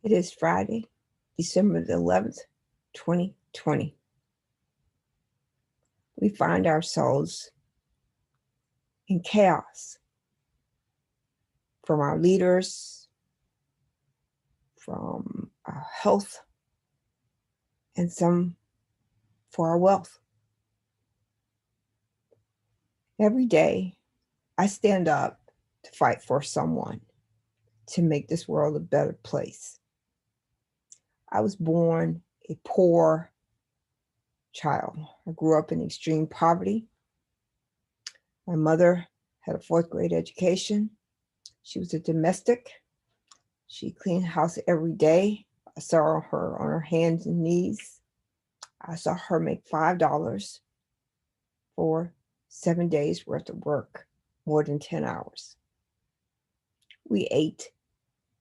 It is Friday, December the 11th, 2020. We find ourselves in chaos from our leaders, from our health, and some for our wealth. Every day, I stand up to fight for someone to make this world a better place. I was born a poor child. I grew up in extreme poverty. My mother had a fourth grade education. She was a domestic. She cleaned house every day. I saw her on her hands and knees. I saw her make $5 for 7 days worth of work, more than 10 hours. We ate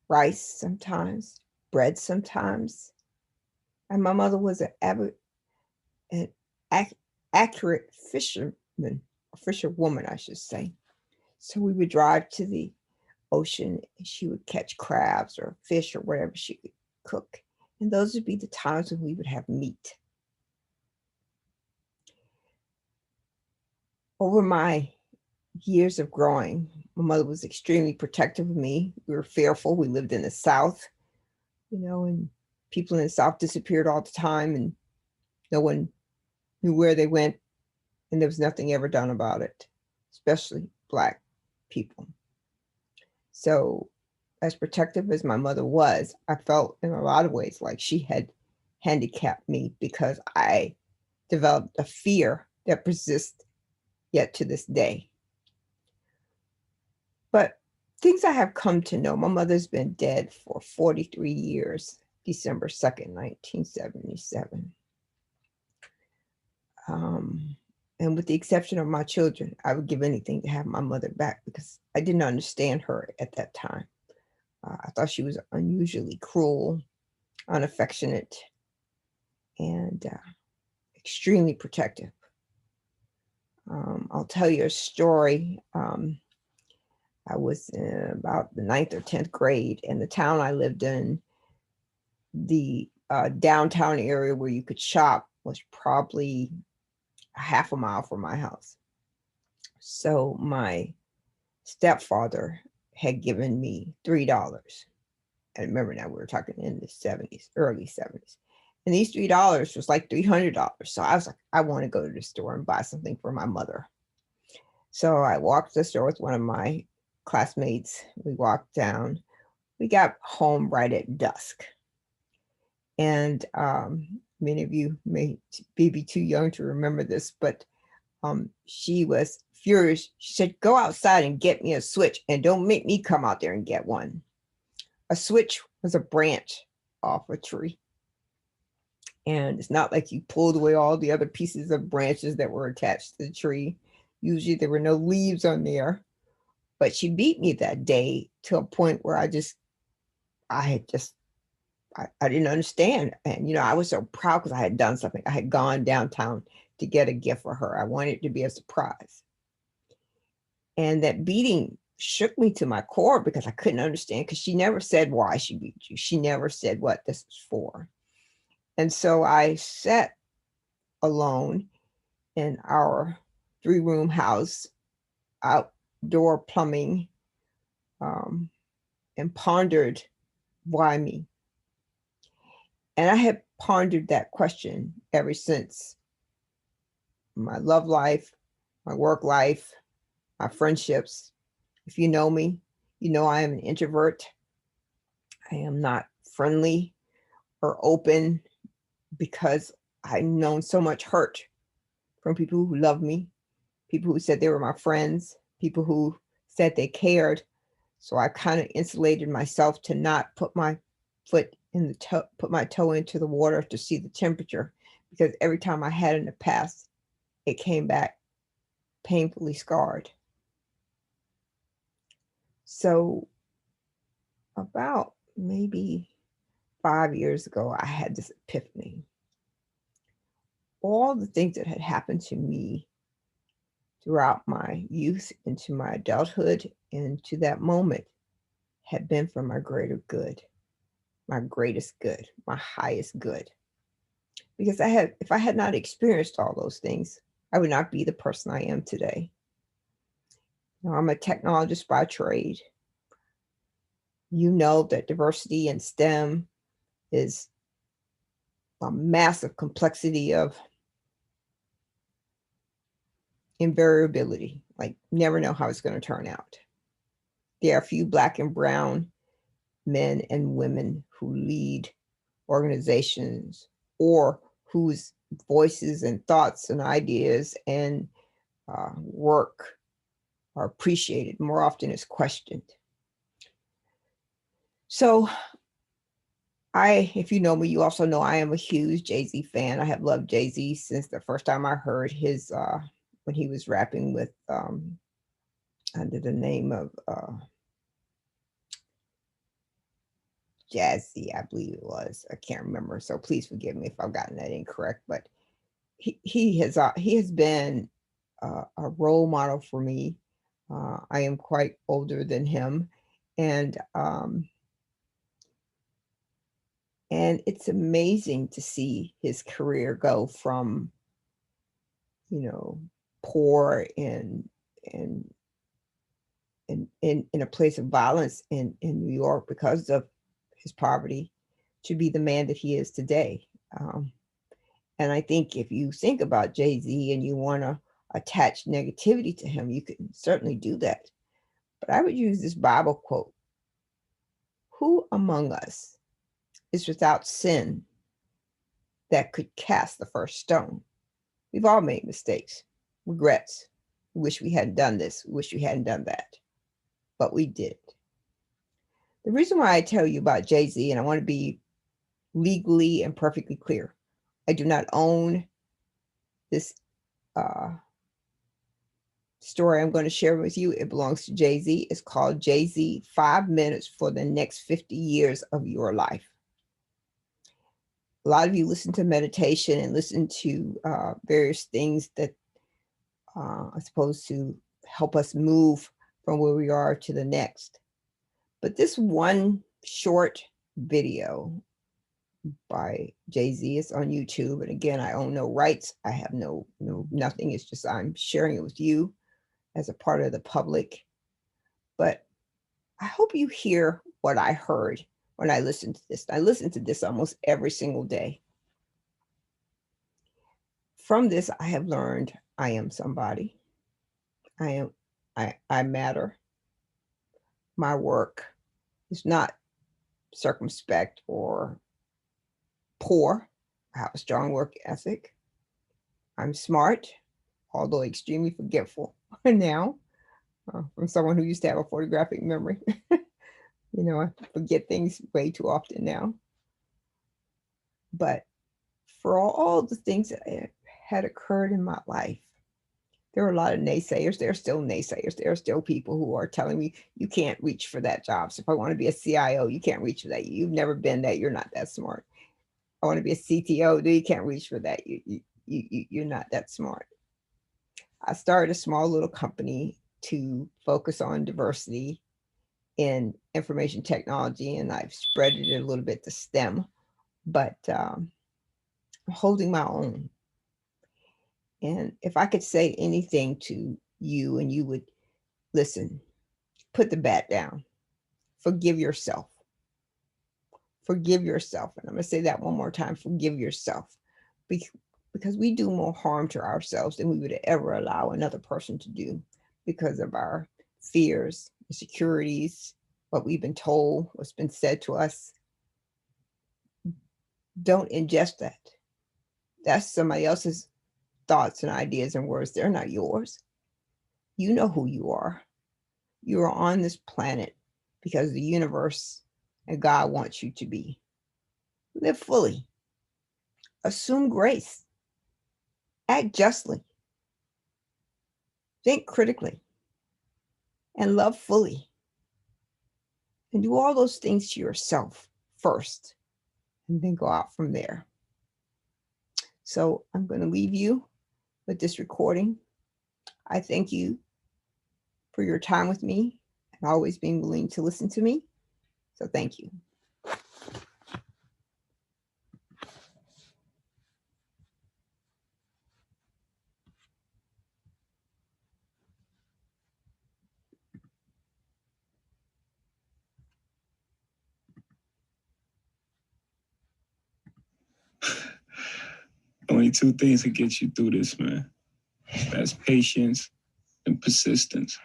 rice sometimes, bread sometimes. And my mother was an accurate fisherman, a fisherwoman, I should say. So we would drive to the ocean and she would catch crabs or fish or whatever she could cook. And those would be the times when we would have meat. Over my years of growing, my mother was extremely protective of me. We were fearful. We lived in the South, and people in the South disappeared all the time and no one knew where they went. And there was nothing ever done about it, especially Black people. So as protective as my mother was, I felt in a lot of ways like she had handicapped me because I developed a fear that persists yet to this day. But things I have come to know, my mother's been dead for 43 years, December 2nd, 1977. And with the exception of my children, I would give anything to have my mother back because I didn't understand her at that time. I thought she was unusually cruel, unaffectionate, and extremely protective. I'll tell you a story. I was in about the 9th or 10th grade, and the town I lived in, the downtown area where you could shop was probably a half a mile from my house. So my stepfather had given me $3. And remember now, we were talking in the 70s, early 70s. And these $3 was like $300. So I was like, I want to go to the store and buy something for my mother. So I walked to the store with one of my classmates. We walked down. We got home right at dusk. And many of you may be too young to remember this, but she was furious. She said, go outside and get me a switch and don't make me come out there and get one. A switch was a branch off a tree. And it's not like you pulled away all the other pieces of branches that were attached to the tree. Usually there were no leaves on there. But she beat me that day to a point where I didn't understand. And, I was so proud because I had done something. I had gone downtown to get a gift for her. I wanted it to be a surprise. And that beating shook me to my core because I couldn't understand, because she never said why she beat you. She never said what this was for. And so I sat alone in our 3-room house, outdoor plumbing, and pondered, why me? And I had pondered that question ever since. My love life, my work life, my friendships. If you know me, you know I am an introvert. I am not friendly or open because I've known so much hurt from people who love me, people who said they were my friends, people who said they cared. So I kind of insulated myself to not put my toe into the water to see the temperature, because every time I had in the past, it came back painfully scarred. So about maybe 5 years ago, I had this epiphany. All the things that had happened to me throughout my youth into my adulthood and to that moment had been for my greater good. my greatest good, my highest good. Because if I had not experienced all those things, I would not be the person I am today. Now, I'm a technologist by trade. You know that diversity in STEM is a massive complexity of invariability, like never know how it's going to turn out. There are a few Black and brown men and women who lead organizations or whose voices and thoughts and ideas and work are appreciated more often as questioned. So if you know me, you also know I am a huge Jay-Z fan. I have loved Jay-Z since the first time I heard his, when he was rapping with, under the name of Jazzy, I believe it was. I can't remember. So please forgive me if I've gotten that incorrect, but he has been a role model for me. I am quite older than him, and it's amazing to see his career go from, poor and in a place of violence in New York because of his poverty to be the man that he is today. And I think if you think about Jay-Z and you want to attach negativity to him, you can certainly do that. But I would use this Bible quote: "Who among us is without sin that could cast the first stone?" We've all made mistakes, regrets. We wish we hadn't done this. We wish we hadn't done that. But we did. The reason why I tell you about Jay-Z, and I want to be legally and perfectly clear, I do not own this story I'm going to share with you. It belongs to Jay-Z. It's called Jay-Z 5 Minutes for the Next 50 Years of Your Life. A lot of you listen to meditation and listen to various things that are supposed to help us move from where we are to the next. But this one short video by Jay-Z is on YouTube. And again, I own no rights. I have nothing. It's just I'm sharing it with you as a part of the public. But I hope you hear what I heard when I listened to this. I listen to this almost every single day. From this, I have learned I am somebody. I matter. My work is not circumspect or poor. I have a strong work ethic. I'm smart, although extremely forgetful now, from someone who used to have a photographic memory. I forget things way too often now. But for all the things that had occurred in my life, there were a lot of naysayers. There are still naysayers. There are still people who are telling me you can't reach for that job. So if I want to be a CIO, you can't reach for that. You've never been that. You're not that smart. I want to be a CTO. You can't reach for that. You're not that smart. I started a small little company to focus on diversity in information technology, and I've spread it a little bit to STEM, but I'm holding my own. And if I could say anything to you and you would listen, put the bat down, forgive yourself. Forgive yourself. And I'm going to say that one more time, forgive yourself. Because we do more harm to ourselves than we would ever allow another person to do because of our fears, insecurities, what we've been told, what's been said to us. Don't ingest that. That's somebody else's thoughts and ideas and words. They're not yours. You know who you are. You are on this planet because the universe and God wants you to be. Live fully. Assume grace. Act justly. Think critically. And love fully. And do all those things to yourself first, and then go out from there. So I'm going to leave you with this recording. I thank you for your time with me and always being willing to listen to me. So thank you. Only two things can get you through this, man. That's patience and persistence.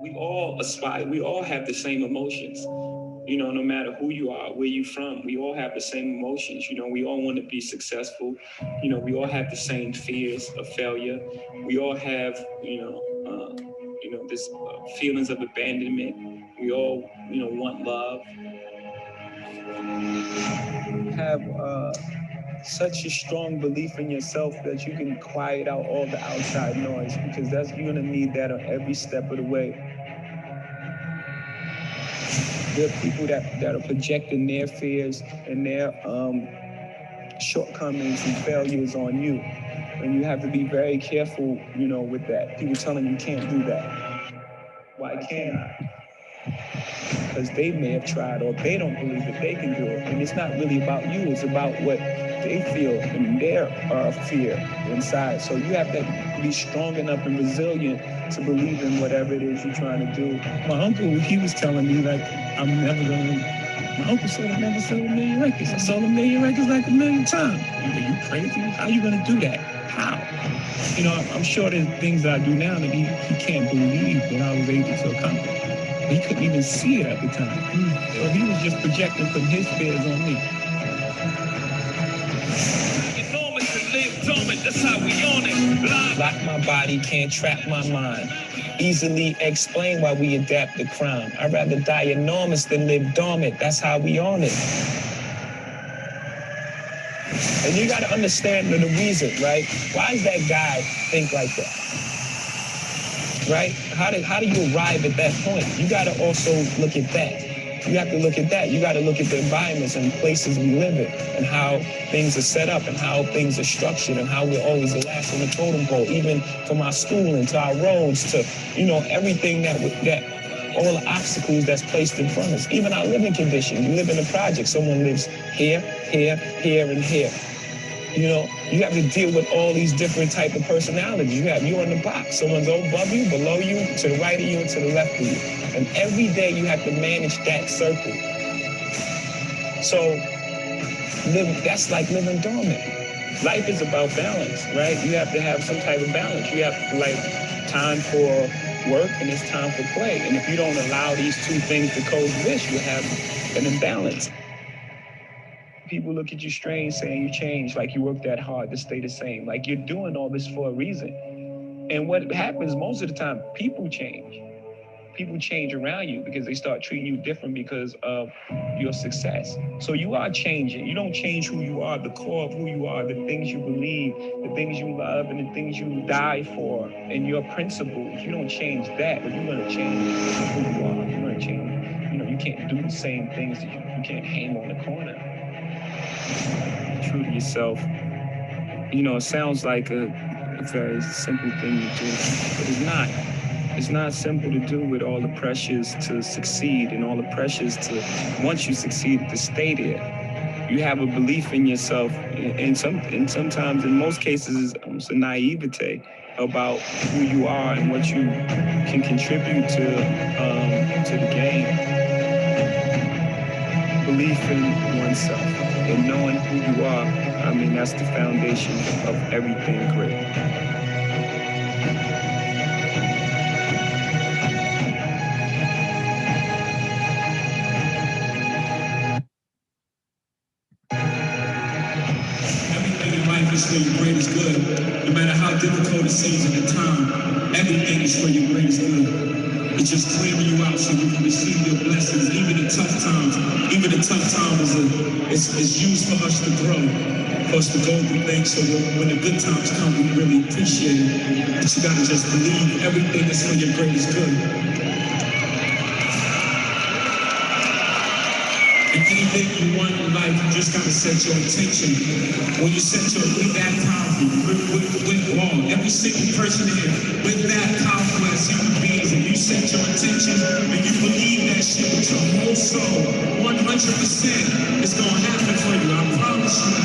We all aspire, we all have the same emotions. You know, no matter who you are, where you from, we all have the same emotions. You know, we all want to be successful. You know, we all have the same fears of failure. We all have, this feelings of abandonment. We all, want love. Have such a strong belief in yourself that you can quiet out all the outside noise, because you're gonna need that on every step of the way. There are people that are projecting their fears and their shortcomings and failures on you. And you have to be very careful, with that. People telling you can't do that. Why can't I? Because they may have tried, or they don't believe that they can do it. And it's not really about you, it's about what they feel and their fear inside. So you have to be strong enough and resilient to believe in whatever it is you're trying to do. My uncle, he was telling me, like, my uncle said I never sold a million records. I sold a million records like a million times. Are you crazy? How are you going to do that? How? I'm sure there's things that I do now that he can't believe that I was able to accomplish. He couldn't even see it at the time. So he was just projecting, putting his fears on me. Enormous and live dormant, that's how we own it. Lock my body, can't trap my mind. Easily explain why we adapt to crime. I'd rather die enormous than live dormant, that's how we own it. And you gotta understand the reason, right? Why does that guy think like that? Right? How do you arrive at that point? You got to also look at that. You have to look at that. You got to look at the environments and places we live in, and how things are set up, and how things are structured, and how we're always the last on the totem pole, even from our schooling to our roads to, everything that all the obstacles that's placed in front of us. Even our living condition. You live in a project. Someone lives here, here, here, and here. You have to deal with all these different type of personalities. You're in the box. Someone's above you, below you, to the right of you, and to the left of you. And every day you have to manage that circle. So that's like living dormant. Life is about balance, right? You have to have some type of balance. You have time for work and it's time for play. And if you don't allow these two things to coexist, you have an imbalance. People look at you strange saying you changed, like you worked that hard to stay the same. Like you're doing all this for a reason. And what happens most of the time, people change. People change around you because they start treating you different because of your success. So you are changing. You don't change who you are, the core of who you are, the things you believe, the things you love, and the things you die for, and your principles. You don't change that, but you're going to change who you are. You're going to change. You can't do the same things that you can't hang on the corner. True to yourself. It sounds like a very simple thing to do, but it's not. It's not simple to do with all the pressures to succeed and all the pressures to, once you succeed, to stay there. You have a belief in yourself, and sometimes, in most cases, it's almost a naivete about who you are and what you can contribute to the game. Belief in oneself and knowing who you are, that's the foundation of everything great. Everything in life is for your greatest good. No matter how difficult it seems at the time, everything is for your greatest good. It's just clearing you out so you can receive your blessings, even in tough times. Even in tough times is used for us to grow, for us to go through things. So when the good times come, we really appreciate it. But you gotta just believe everything is for your greatest good. And anything you want in life, you just gotta set your intention. When you set your, we're that powerful. We're all, every single person here, we're that powerful as human beings. And you set your intention and you believe that shit with your whole soul, 100%, it's gonna happen for you. I promise you.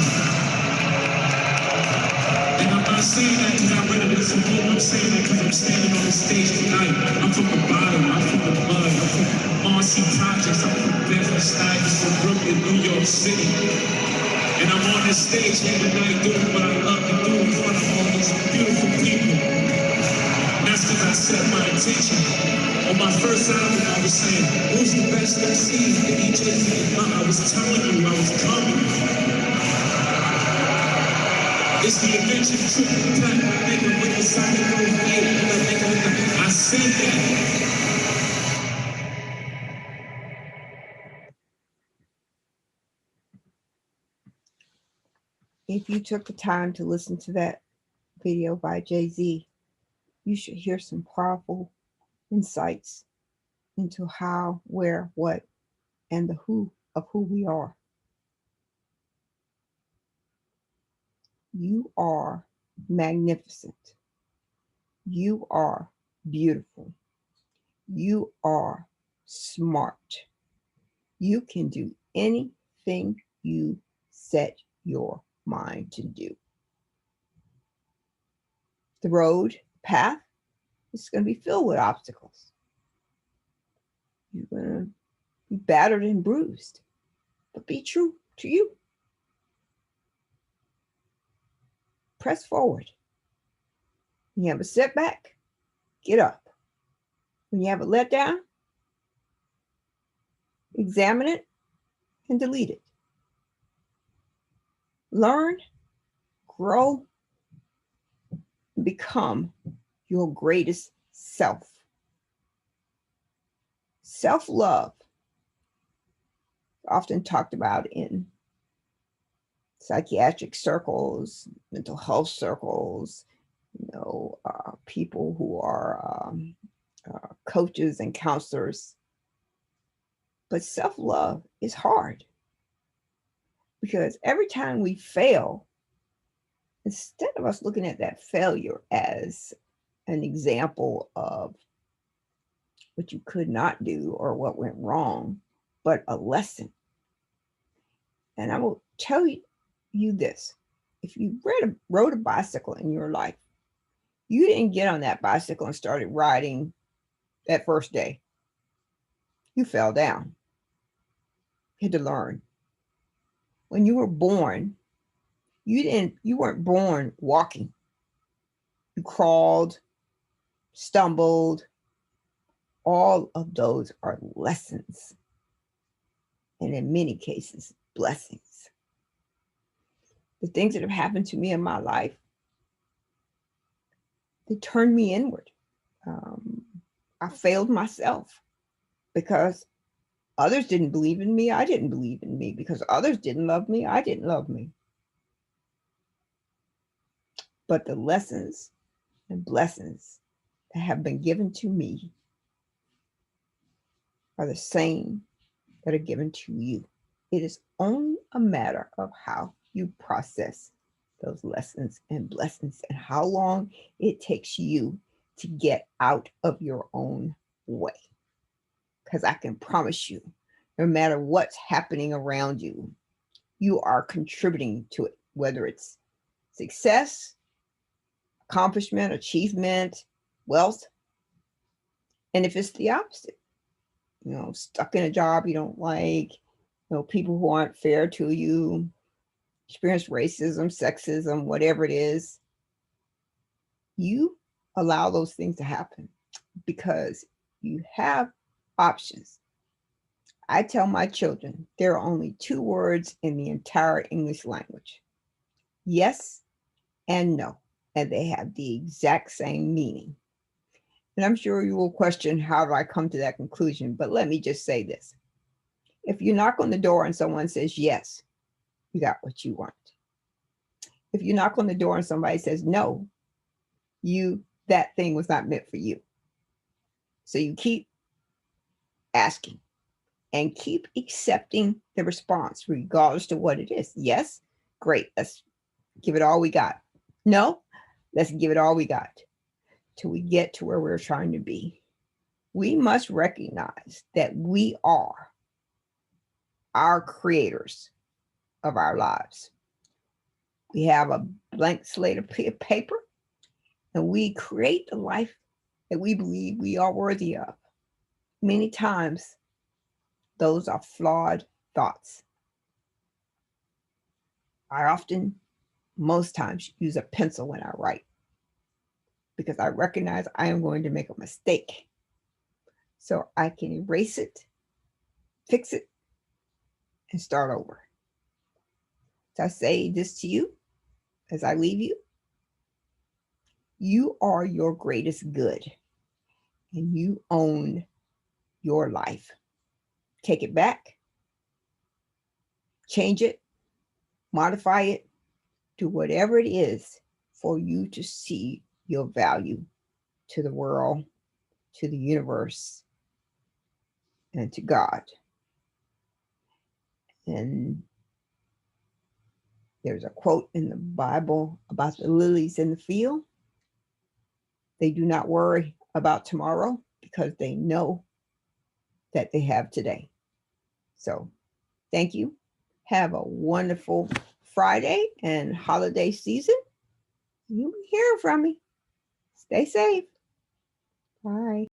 And I'm not saying that because I read it in some book. I'm saying that because I'm standing on the stage tonight. I'm from the bottom. I'm from the mud. I'm from Marcy Projects. I'm from Bedford-Stuyvesant, Brooklyn, New York City. And I'm on this stage here tonight doing what I love to do in front of all these beautiful people. And that's because I set my intention. On my first album, I was saying, who's the best MC that each is? I was telling you I was coming. It's the adventure trip, platinum nigga with the side of no fade. I said that. If you took the time to listen to that video by Jay-Z, you should hear some powerful insights into how, where, what, and the who of who we are. You are magnificent. You are beautiful. You are smart. You can do anything you set your mind to do. The road, path, is going to be filled with obstacles. You're going to be battered and bruised, but be true to you. Press forward. When you have a setback, get up. When you have a letdown, examine it and delete it. Learn, grow, and become your greatest self. Self-love, often talked about in psychiatric circles, mental health circles, people who are coaches and counselors. But self-love is hard because every time we fail, instead of us looking at that failure as an example of what you could not do or what went wrong, but a lesson. And I will tell you this. If you rode a bicycle in your life, you didn't get on that bicycle and started riding that first day. You fell down. You had to learn. When you were born, you weren't born walking. You crawled, stumbled. All of those are lessons. And in many cases, blessings. The things that have happened to me in my life, they turned me inward. I failed myself because others didn't believe in me. I didn't believe in me. Because others didn't love me. I didn't love me. But the lessons and blessings that have been given to me are the same that are given to you. It is only a matter of how you process those lessons and blessings and how long it takes you to get out of your own way. Because I can promise you, no matter what's happening around you, you are contributing to it, whether it's success, accomplishment, achievement, wealth. And if it's the opposite, stuck in a job you don't like, people who aren't fair to you, experience racism, sexism, whatever it is, you allow those things to happen because you have options. I tell my children there are only 2 words in the entire English language: yes and no, and they have the exact same meaning. And I'm sure you will question, how do I come to that conclusion? But let me just say this. If you knock on the door and someone says yes, you got what you want. If you knock on the door and somebody says no, that thing was not meant for you. So you keep asking and keep accepting the response, regardless to what it is. Yes, great. Let's give it all we got. No, let's give it all we got till we get to where we're trying to be. We must recognize that we are our creators of our lives. We have a blank slate of paper, and we create the life that we believe we are worthy of. Many times, those are flawed thoughts. I often, most times, use a pencil when I write because I recognize I am going to make a mistake. So I can erase it, fix it, and start over. So I say this to you as I leave you. You are your greatest good, and you own your life. Take it back, change it, modify it, do whatever it is for you to see your value to the world, to the universe, and to God. And there's a quote in the Bible about the lilies in the field. They do not worry about tomorrow because they know that they have today. So thank you. Have a wonderful Friday and holiday season. You'll be hearing from me. Stay safe. Bye.